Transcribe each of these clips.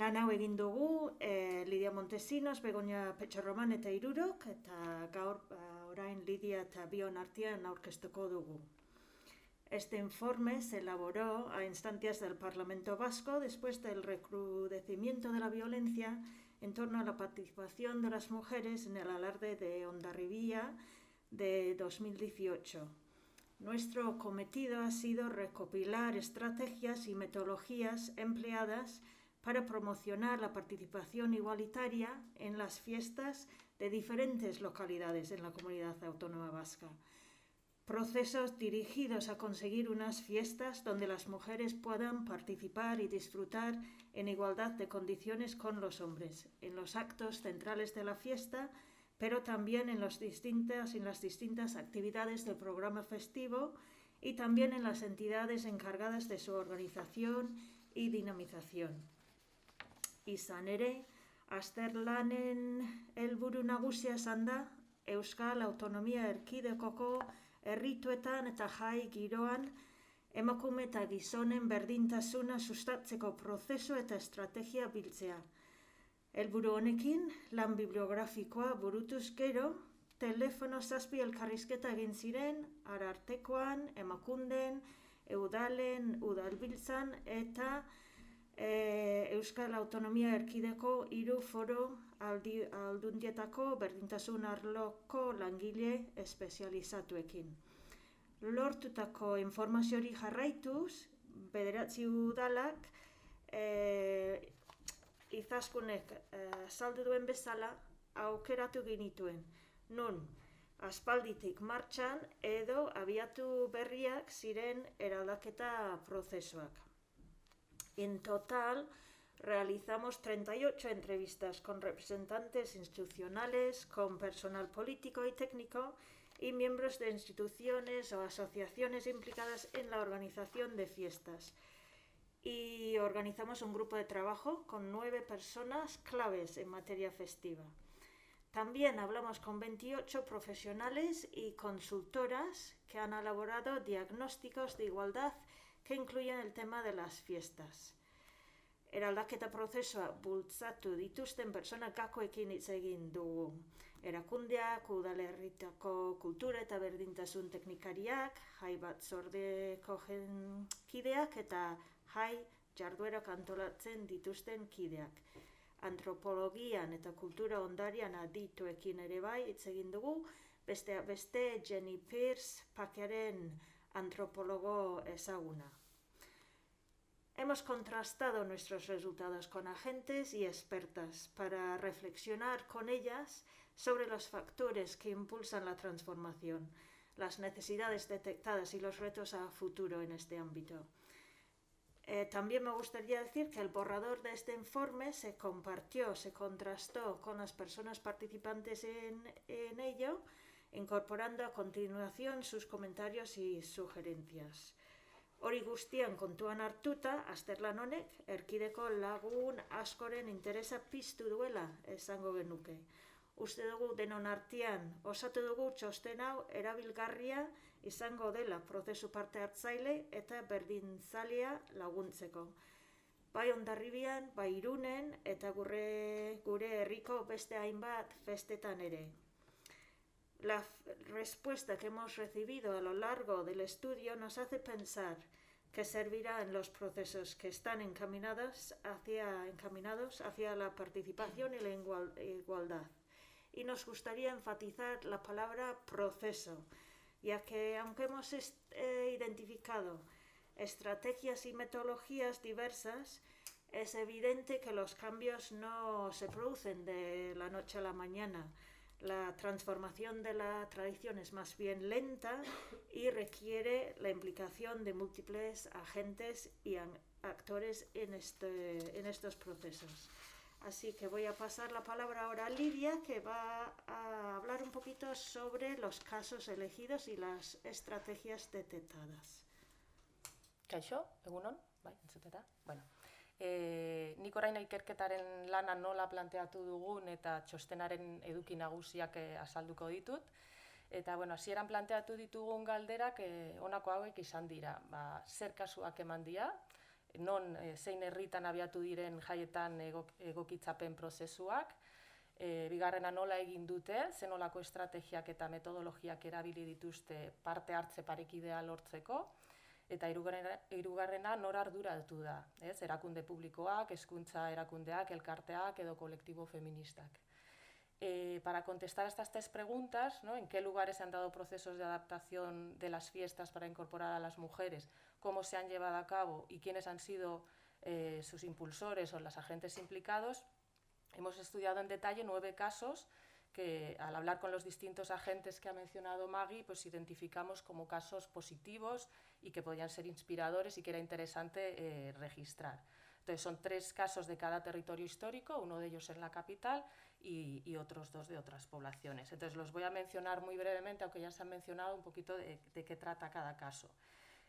Lan hau egin dugu Lidia Montesinos, Begoña Petxerroman eta Irurok, eta gaur orain Lidia eta bion artean aurkeztuko dugu. Este informe se elaboró a instancias del Parlamento Vasco después del recrudecimiento de la violencia en torno a la participación de las mujeres en el alarde de Hondarribia de 2018. Nuestro cometido ha sido recopilar estrategias y metodologías empleadas para promocionar la participación igualitaria en las fiestas de diferentes localidades en la Comunidad Autónoma Vasca. Procesos dirigidos a conseguir unas fiestas donde las mujeres puedan participar y disfrutar en igualdad de condiciones con los hombres, en los actos centrales de la fiesta, pero también en las distintas actividades del programa festivo y también en las entidades encargadas de su organización y dinamización. Izan ere, azterlanen helburu nagusia izan da Euskal Autonomia Erkidegoko herrituetan eta jai giroan emakume eta gizonen berdintasuna sustatzeko prozesu eta estrategia biltzea. Helburu honekin, lan bibliografikoa burutuz gero, telefono 7 elkarrizketa egin ziren Arartekoan, Emakunden, Udalen, Udalbiltzan eta Euskal Autonomia Erkideko 3 foro aldundietako berdintasun arloko langile espezializatuekin. Lortutako informaziori jarraituz, 9 udalak Izaskunek azaldu duen bezala aukeratu genituen. Nun, aspalditik martxan edo abiatu berriak ziren eraldaketa prozesuak. En total, realizamos 38 entrevistas con representantes institucionales, con personal político y técnico y miembros de instituciones o asociaciones implicadas en la organización de fiestas. Y organizamos un grupo de trabajo con 9 personas claves en materia festiva. También hablamos con 28 profesionales y consultoras que han elaborado diagnósticos de igualdad que incluyen el tema de las fiestas. Eraldaketa prozesua bultzatu dituzten pertsona gakoekin hitz egin dugu. Erakundeak, udalerritako kultura eta berdintasun teknikariak, jai batzordeko kideak eta jai jarduerak antolatzen dituzten kideak. Antropologian eta kultura ondarian adituekin ere bai hitz egin dugu, besteak beste Jenny Pierce, Pakearen antropólogo ezaguna. Hemos contrastado nuestros resultados con agentes y expertas para reflexionar con ellas sobre los factores que impulsan la transformación, las necesidades detectadas y los retos a futuro en este ámbito. También me gustaría decir que el borrador de este informe se compartió, se contrastó con las personas participantes en ello, incorporando a continuación sus comentarios y sugerencias. Hori guztian kontuan hartuta, azterlan honek erkideko lagun askoren interesa piztu duela esango genuke. Uste dugu denon artean osatu dugu txosten hau erabilgarria izango dela prozesu parte hartzaile eta berdintzalea laguntzeko. Bai Hondarribian, bai Irunen eta gure herriko beste hainbat festetan ere. La respuesta que hemos recibido a lo largo del estudio nos hace pensar que servirá en los procesos que están encaminados hacia la participación y la igualdad. Y nos gustaría enfatizar la palabra proceso, ya que aunque hemos identificado estrategias y metodologías diversas, es evidente que los cambios no se producen de la noche a la mañana. La transformación de la tradición es más bien lenta y requiere la implicación de múltiples agentes y actores en estos procesos. Así que voy a pasar la palabra ahora a Lidia, que va a hablar un poquito sobre los casos elegidos y las estrategias detectadas. Kaixo, egunon, bai, entzuteta. Bueno, nik orain ikerketaren lana nola planteatu dugun eta txostenaren eduki nagusiak azalduko ditut. Eta, bueno, hasieran planteatu ditugun galderak honako hauek izan dira. Zer kasuak eman dira, zein herritan abiatu diren jaietan egokitzapen prozesuak, bigarrena nola egin dute, zenolako estrategiak eta metodologiak erabili dituzte parte hartze parekidea lortzeko, eta hirugarrena nor arduratu da, erakunde publikoak, hezkuntza erakundeak, elkarteak edo kolektibo feministak. Para contestar a estas tres preguntas, ¿no? ¿En qué lugares se han dado procesos de adaptación de las fiestas para incorporar a las mujeres? ¿Cómo se han llevado a cabo? ¿Y quiénes han sido sus impulsores o los agentes implicados? Hemos estudiado en detalle 9 casos que, al hablar con los distintos agentes que ha mencionado Maggie, pues identificamos como casos positivos y que podían ser inspiradores y que era interesante registrar. Entonces, son 3 casos de cada territorio histórico, uno de ellos en la capital y otros 2 de otras poblaciones. Entonces, los voy a mencionar muy brevemente, aunque ya se han mencionado un poquito de qué trata cada caso.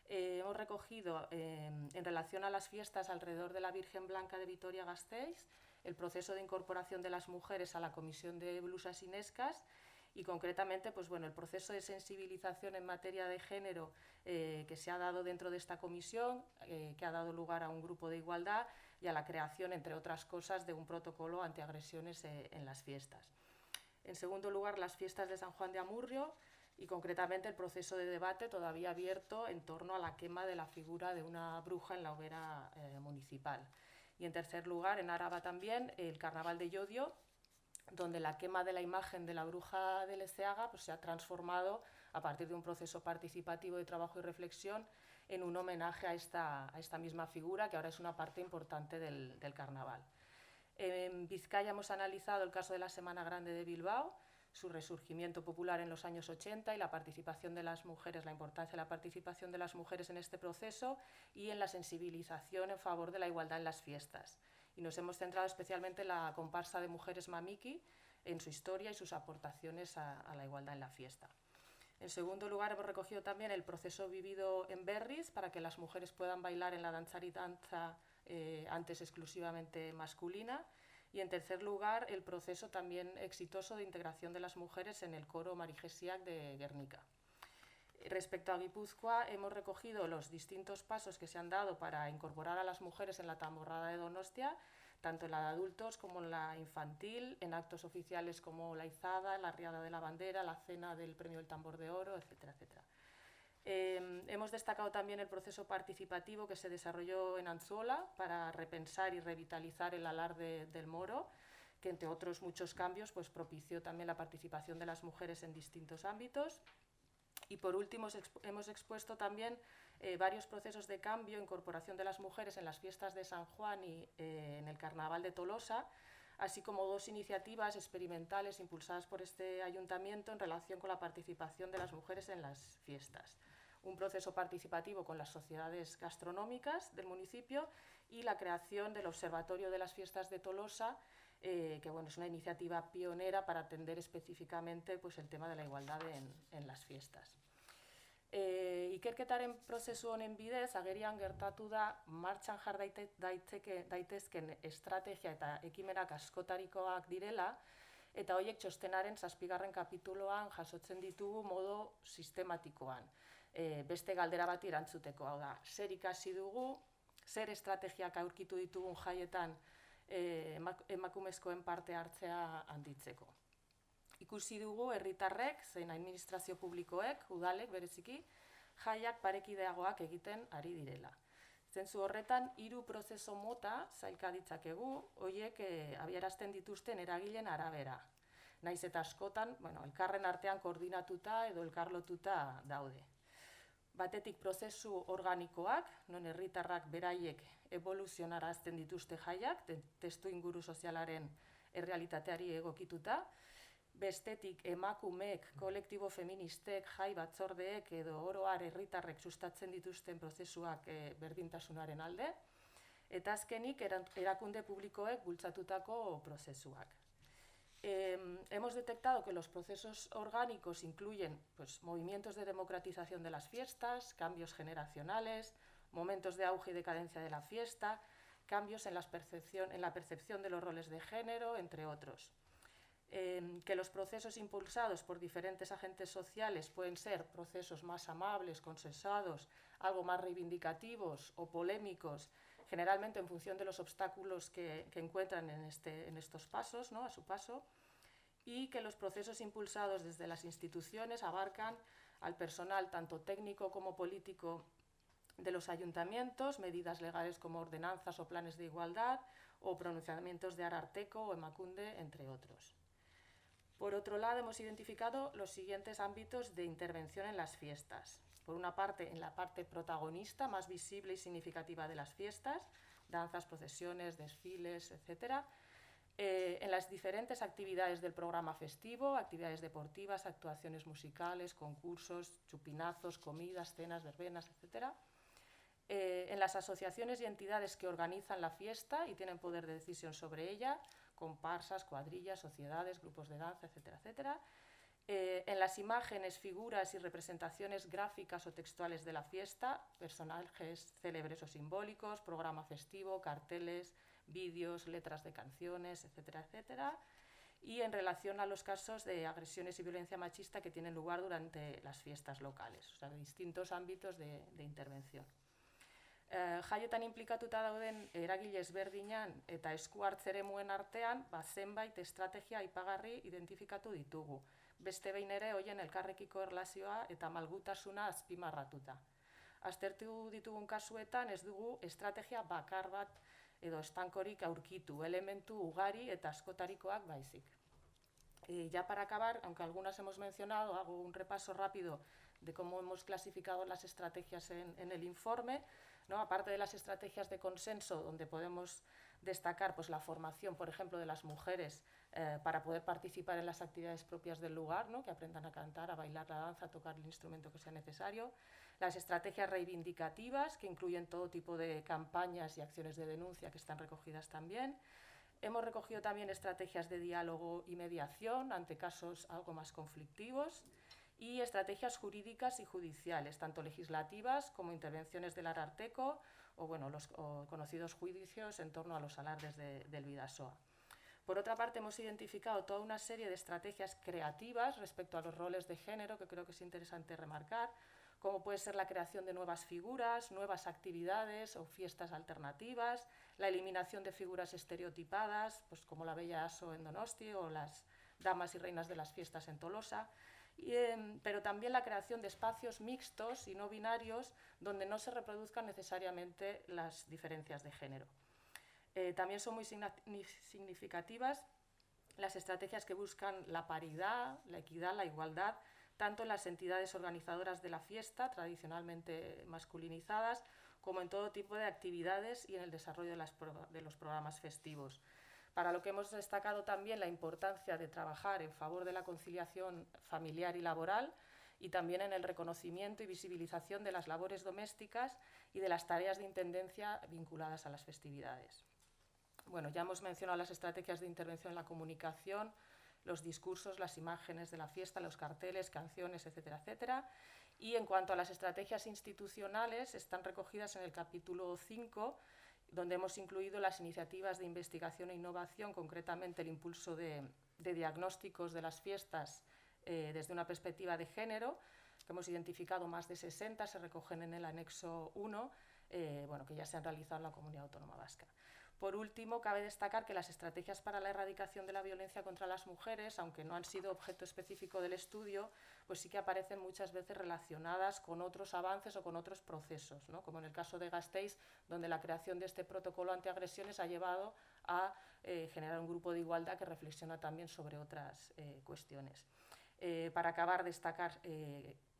Hemos recogido, en relación a las fiestas alrededor de la Virgen Blanca de Vitoria-Gasteiz, el proceso de incorporación de las mujeres a la Comisión de Blusas y Nescas y concretamente pues, bueno, el proceso de sensibilización en materia de género que se ha dado dentro de esta comisión, que ha dado lugar a un grupo de igualdad y a la creación, entre otras cosas, de un protocolo antiagresiones en las fiestas. En segundo lugar, las fiestas de San Juan de Amurrio y concretamente el proceso de debate todavía abierto en torno a la quema de la figura de una bruja en la hoguera municipal. Y en tercer lugar, en Áraba también, el Carnaval de Llodio, donde la quema de la imagen de la bruja de Lezeaga pues, se ha transformado a partir de un proceso participativo de trabajo y reflexión en un homenaje a esta misma figura, que ahora es una parte importante del carnaval. En Vizcaya hemos analizado el caso de la Semana Grande de Bilbao, su resurgimiento popular en los años 80 y la participación de las mujeres, la importancia de la participación de las mujeres en este proceso y en la sensibilización en favor de la igualdad en las fiestas. Y nos hemos centrado especialmente en la comparsa de mujeres Mamiki, en su historia y sus aportaciones a la igualdad en la fiesta. En segundo lugar, hemos recogido también el proceso vivido en Berriz para que las mujeres puedan bailar en la danza antes exclusivamente masculina. Y en tercer lugar, el proceso también exitoso de integración de las mujeres en el coro Marigesiak de Guernica. Respecto a Guipúzcoa, hemos recogido los distintos pasos que se han dado para incorporar a las mujeres en la tamborrada de Donostia, tanto en la de adultos como en la infantil, en actos oficiales como la izada, la riada de la bandera, la cena del premio del tambor de oro, etcétera, etcétera. Hemos destacado también el proceso participativo que se desarrolló en Antzuola para repensar y revitalizar el alarde del moro, que entre otros muchos cambios pues, propició también la participación de las mujeres en distintos ámbitos. Y por último hemos expuesto también varios procesos de cambio, incorporación de las mujeres en las fiestas de San Juan y en el Carnaval de Tolosa, así como 2 iniciativas experimentales impulsadas por este ayuntamiento en relación con la participación de las mujeres en las fiestas. Un proceso participativo con las sociedades gastronómicas del municipio y la creación del Observatorio de las Fiestas de Tolosa, que bueno, es una iniciativa pionera para atender específicamente pues, el tema de la igualdad en las fiestas. Ikerketaren prozesu honen bidez, agerian gertatu da martxan jar daitezken estrategia eta ekimenak askotarikoak direla, eta horiek txostenaren 7. kapituloan jasotzen ditugu modu sistematikoan. Beste galdera bati erantzuteko, hau da, zer ikasi dugu, zer estrategiak aurkitu ditugun jaietan emakumezkoen parte hartzea handitzeko. Ikusi dugu herritarrek, zein administrazio publikoek, udalek bereziki, jaiak parekideagoak egiten ari direla. Zentzu horretan, 3 prozeso mota zailka ditzakegu, horiek abiarazten dituzten eragileen arabera. Naiz eta askotan, elkarren artean koordinatuta edo elkarlotuta daude. Batetik prozesu organikoak, non herritarrak beraiek evoluzionarazten dituzte jaiak, testu inguru sozialaren errealitateari egokituta, bestetik emakumeek, kolektibo feministek, jai batzordeek edo oroar herritarrek sustatzen dituzten prozesuak berdintasunaren alde, eta azkenik erakunde publikoek bultzatutako prozesuak. Hemos detectado que los procesos orgánicos incluyen pues, movimientos de democratización de las fiestas, cambios generacionales, momentos de auge y decadencia de la fiesta, cambios en la percepción de los roles de género, entre otros. Que los procesos impulsados por diferentes agentes sociales pueden ser procesos más amables, consensuados, algo más reivindicativos o polémicos, generalmente en función de los obstáculos que encuentran en estos pasos, ¿no? A su paso, y que los procesos impulsados desde las instituciones abarcan al personal tanto técnico como político de los ayuntamientos, medidas legales como ordenanzas o planes de igualdad o pronunciamientos de Ararteko o Emakunde, entre otros. Por otro lado, hemos identificado los siguientes ámbitos de intervención en las fiestas. Por una parte, en la parte protagonista, más visible y significativa de las fiestas, danzas, procesiones, desfiles, etc. En las diferentes actividades del programa festivo, actividades deportivas, actuaciones musicales, concursos, chupinazos, comidas, cenas, verbenas, etc. En las asociaciones y entidades que organizan la fiesta y tienen poder de decisión sobre ella, comparsas, cuadrillas, sociedades, grupos de danza, etcétera, etcétera. En las imágenes, figuras y representaciones gráficas o textuales de la fiesta, personajes célebres o simbólicos, programa festivo, carteles, vídeos, letras de canciones, etcétera, etcétera. Y en relación a los casos de agresiones y violencia machista que tienen lugar durante las fiestas locales, o sea, de distintos ámbitos de intervención. Jaiotan inplikatuta dauden eragile ezberdinan eta esku hartze eremuen artean, zenbait estrategia aipagarri identifikatu ditugu. Beste behin ere hoien elkarrekiko erlazioa eta malgutasuna azpimarratuta. Aztertu ditugun kasuetan ez dugu estrategia bakar bat edo estankorik aurkitu, elementu ugari eta askotarikoak baizik. Ya para acabar, aunque algunas hemos mencionado, hago un repaso rápido de cómo hemos clasificado las estrategias en el informe, ¿no? Aparte de las estrategias de consenso, donde podemos destacar pues, la formación, por ejemplo, de las mujeres para poder participar en las actividades propias del lugar, ¿no? Que aprendan a cantar, a bailar la danza, a tocar el instrumento que sea necesario. Las estrategias reivindicativas, que incluyen todo tipo de campañas y acciones de denuncia que están recogidas también. Hemos recogido también estrategias de diálogo y mediación ante casos algo más conflictivos y estrategias jurídicas y judiciales, tanto legislativas como intervenciones del Ararteko o, bueno, los conocidos juicios en torno a los alardes del Bidasoa. Por otra parte, hemos identificado toda una serie de estrategias creativas respecto a los roles de género que creo que es interesante remarcar, como puede ser la creación de nuevas figuras, nuevas actividades o fiestas alternativas, la eliminación de figuras estereotipadas, pues como la Bella Aso en Donosti o las damas y reinas de las fiestas en Tolosa, pero también la creación de espacios mixtos y no binarios donde no se reproduzcan necesariamente las diferencias de género. También son muy significativas las estrategias que buscan la paridad, la equidad, la igualdad, tanto en las entidades organizadoras de la fiesta, tradicionalmente masculinizadas, como en todo tipo de actividades y en el desarrollo de los programas festivos. Para lo que hemos destacado también la importancia de trabajar en favor de la conciliación familiar y laboral y también en el reconocimiento y visibilización de las labores domésticas y de las tareas de intendencia vinculadas a las festividades. Bueno, ya hemos mencionado las estrategias de intervención en la comunicación, los discursos, las imágenes de la fiesta, los carteles, canciones, etcétera, etcétera. Y en cuanto a las estrategias institucionales, están recogidas en el capítulo 5, donde hemos incluido las iniciativas de investigación e innovación, concretamente el impulso de diagnósticos de las fiestas desde una perspectiva de género, que hemos identificado más de 60, se recogen en el anexo 1, bueno, que ya se han realizado en la Comunidad Autónoma Vasca. Por último, cabe destacar que las estrategias para la erradicación de la violencia contra las mujeres, aunque no han sido objeto específico del estudio, pues sí que aparecen muchas veces relacionadas con otros avances o con otros procesos, ¿no? Como en el caso de Gasteiz, donde la creación de este protocolo antiagresiones ha llevado a generar un grupo de igualdad que reflexiona también sobre otras cuestiones. Para acabar, destacar,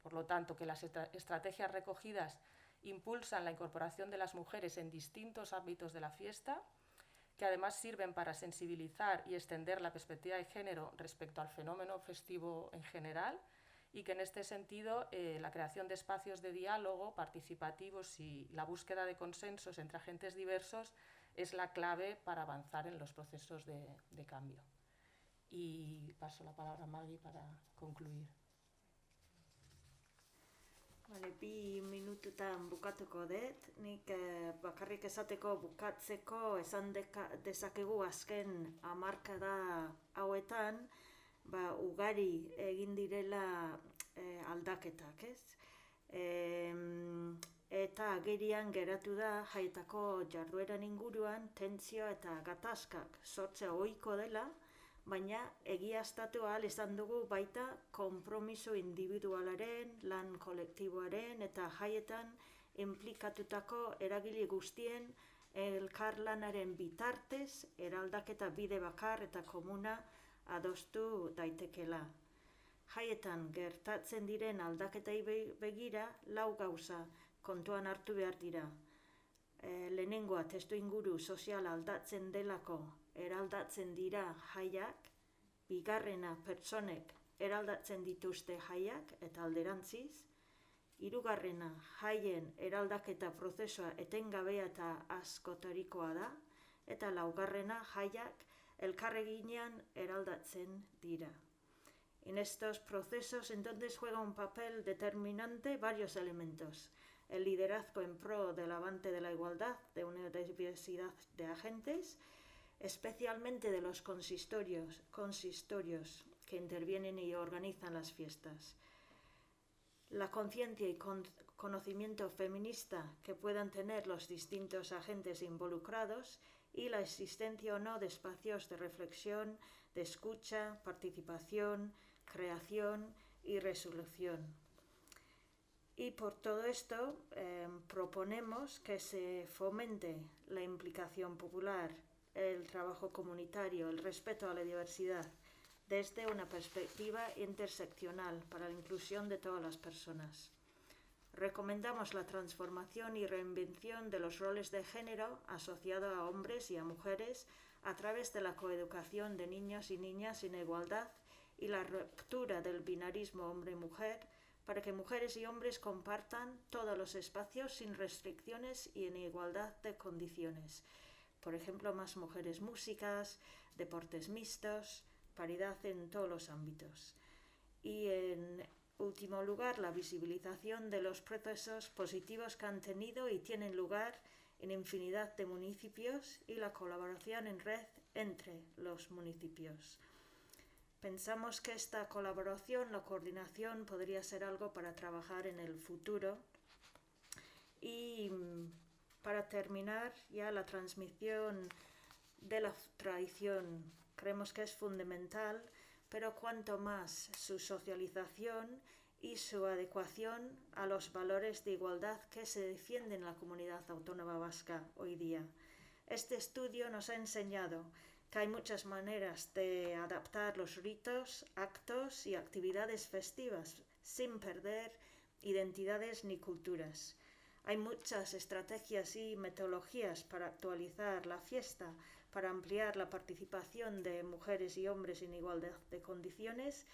por lo tanto, que las estrategias recogidas impulsan la incorporación de las mujeres en distintos ámbitos de la fiesta, que además sirven para sensibilizar y extender la perspectiva de género respecto al fenómeno festivo en general, y que en este sentido la creación de espacios de diálogo participativos y la búsqueda de consensos entre agentes diversos es la clave para avanzar en los procesos de cambio. Y paso la palabra a Maggie para concluir. Vale, 2 minututan bukatuko dut, nik bakarrik esateko bukatzeko esan dezakegu azken hamarkada hauetan ugari egin direla aldaketak, ez? eta agerian geratu da jaietako jardueran inguruan tentsio eta gatazkak sortzea ohiko dela, baina egiaztatu ahal izan dugu baita konpromiso individualaren, lan kolektiboaren eta jaietan implikatutako eragile guztien elkarlanaren bitartez eraldaketa bide bakar eta komuna adostu daitekela. Jaietan gertatzen diren aldaketei begira 4 gauza kontuan hartu behar dira. Lehenengoa, testu inguru sozial aldatzen delako eraldatzen dira jaiak, bigarrena, pertsonek eraldatzen dituzte jaiak eta alderantziz, hirugarrena, jaien eraldaketa prozesua etengabea eta askotarikoa da, eta laugarrena, jaiak elkarreginean eraldatzen dira. En estos procesos entonces juega un papel determinante varios elementos. El liderazgo en pro del avance de la igualdad de una diversidad de agentes, especialmente de los consistorios que intervienen y organizan las fiestas. La conciencia y conocimiento feminista que puedan tener los distintos agentes involucrados y la existencia o no de espacios de reflexión, de escucha, participación, creación y resolución. Y por todo esto proponemos que se fomente la implicación popular, el trabajo comunitario, el respeto a la diversidad, desde una perspectiva interseccional para la inclusión de todas las personas. Recomendamos la transformación y reinvención de los roles de género asociado a hombres y a mujeres a través de la coeducación de niños y niñas en igualdad y la ruptura del binarismo hombre-mujer para que mujeres y hombres compartan todos los espacios sin restricciones y en igualdad de condiciones. Por ejemplo, más mujeres músicas, deportes mixtos, paridad en todos los ámbitos. Y en último lugar, la visibilización de los procesos positivos que han tenido y tienen lugar en infinidad de municipios y la colaboración en red entre los municipios. Pensamos que esta colaboración, la coordinación, podría ser algo para trabajar en el futuro. Y para terminar, ya la transmisión de la tradición creemos que es fundamental, pero cuanto más su socialización y su adecuación a los valores de igualdad que se defienden en la comunidad autónoma vasca hoy día. Este estudio nos ha enseñado que hay muchas maneras de adaptar los ritos, actos y actividades festivas sin perder identidades ni culturas. Hay muchas estrategias y metodologías para actualizar la fiesta, para ampliar la participación de mujeres y hombres en igualdad de condiciones,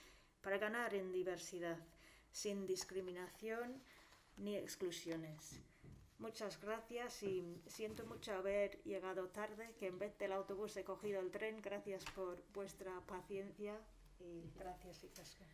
para ganar en diversidad, sin discriminación ni exclusiones. Muchas gracias y siento mucho haber llegado tarde, que en vez del autobús he cogido el tren. Gracias por vuestra paciencia y gracias, Icaska.